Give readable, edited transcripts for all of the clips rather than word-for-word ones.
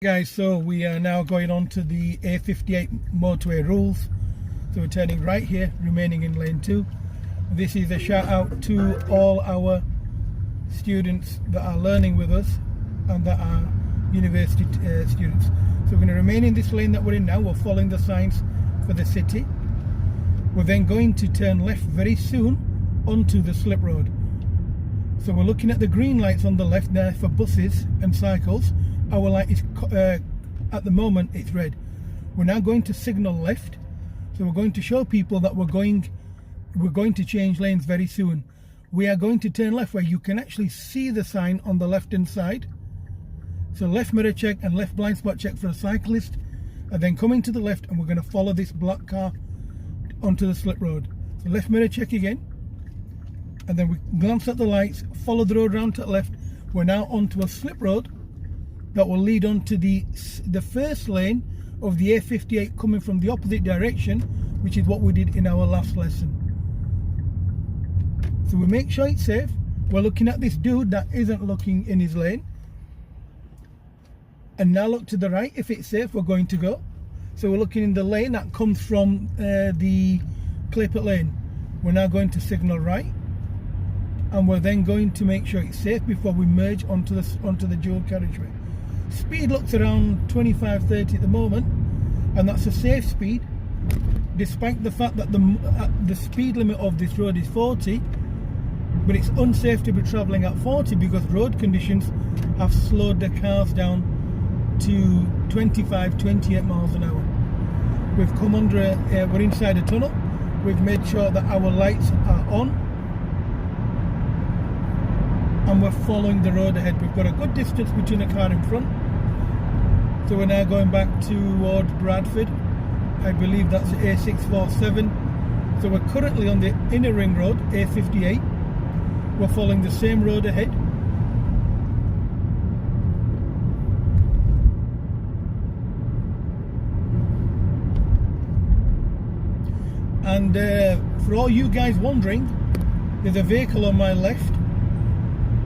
Guys, so we are now going on to the A58 motorway rules. So we're turning right here, remaining in lane 2. This is a shout out to all our students that are learning with us and that are university students. So we're going to remain in this lane that we're in now. We're following the signs for the city. We're then going to turn left very soon onto the slip road. So we're looking at the green lights on the left now for buses and cycles. Our light is, at the moment, it's red. We're now going to signal left. So we're going to show people that we're going to change lanes very soon. We are going to turn left where you can actually see the sign on the left hand side. So left mirror check and left blind spot check for a cyclist. And then coming to the left, and we're going to follow this black car onto the slip road. So left mirror check again. And then we glance at the lights, follow the road round to the left. We're now onto a slip road that will lead on to the first lane of the A58 coming from the opposite direction, which is what we did in our last lesson. So we make sure it's safe. We're looking at this dude that isn't looking in his lane. And now look to the right. If it's safe, we're going to go. So we're looking in the lane that comes from the Clayport lane. We're now going to signal right. And we're then going to make sure it's safe before we merge onto the dual carriageway. Speed looks around 25-30 at the moment, and that's a safe speed, despite the fact that the speed limit of this road is 40, but it's unsafe to be travelling at 40 because road conditions have slowed the cars down to 25-28 miles an hour. We've come under, we're inside a tunnel. We've made sure that our lights are on, and we're following the road ahead. We've got a good distance between a car in front. So we're now going back towards Bradford. I believe that's A647. So we're currently on the inner ring road, A58. We're following the same road ahead. And for all you guys wondering, there's a vehicle on my left,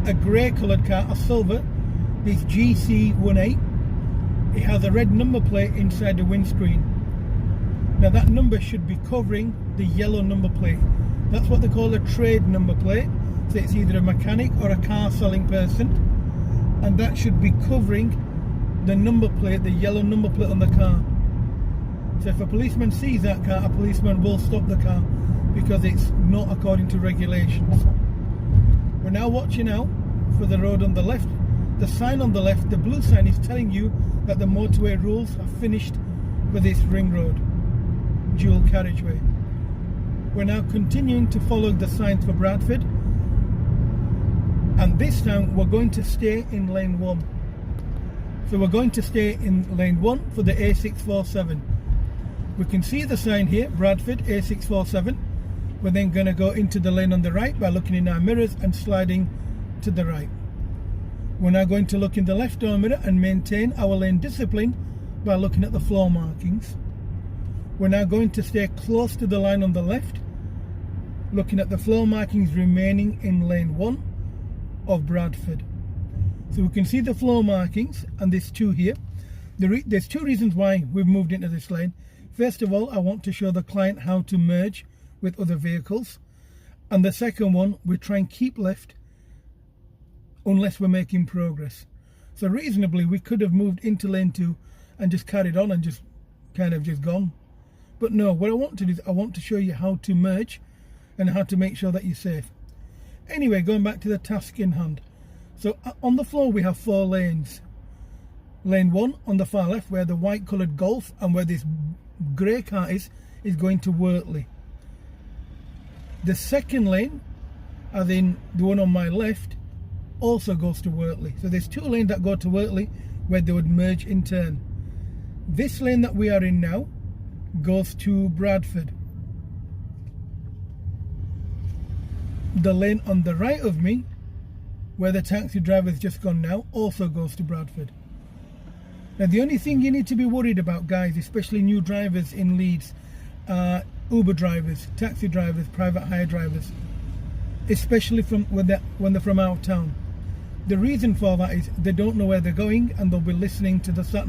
a grey coloured car, a silver, this GC18. It has a red number plate inside the windscreen. Now that number should be covering the yellow number plate. That's what they call a trade number plate. So it's either a mechanic or a car selling person, and that should be covering the number plate, the yellow number plate on the car. So if a policeman sees that car, a policeman will stop the car because it's not according to regulations. We're now watching out for the road on the left. The sign on the left, the blue sign, is telling you that the motorway rules are finished for this ring road, dual carriageway. We're now continuing to follow the signs for Bradford, and this time we're going to stay in lane 1. So we're going to stay in lane 1 for the A647. We can see the sign here, Bradford A647. We're then going to go into the lane on the right by looking in our mirrors and sliding to the right. We're now going to look in the left door mirror and maintain our lane discipline by looking at the floor markings. We're now going to stay close to the line on the left, looking at the floor markings remaining in lane 1 of Bradford. So we can see the floor markings, and there's two here. There's two reasons why we've moved into this lane. First of all, I want to show the client how to merge with other vehicles. And the second one, we try and keep left unless we're making progress. So reasonably, we could have moved into lane 2 and just carried on and just gone. But no, what I want to do is I want to show you how to merge and how to make sure that you're safe. Anyway, going back to the task in hand. So on the floor, we have 4 lanes. Lane 1 on the far left, where the white coloured Golf and where this grey car is going to Wortley. The second lane, as in the one on my left, also goes to Wortley. So there's 2 lanes that go to Wortley where they would merge in turn. This lane that we are in now goes to Bradford. The lane on the right of me, where the taxi driver has just gone now, also goes to Bradford. Now the only thing you need to be worried about, guys, especially new drivers in Leeds, Uber drivers, taxi drivers, private hire drivers, especially when they're from out of town. The reason for that is they don't know where they're going, and they'll be listening to the sat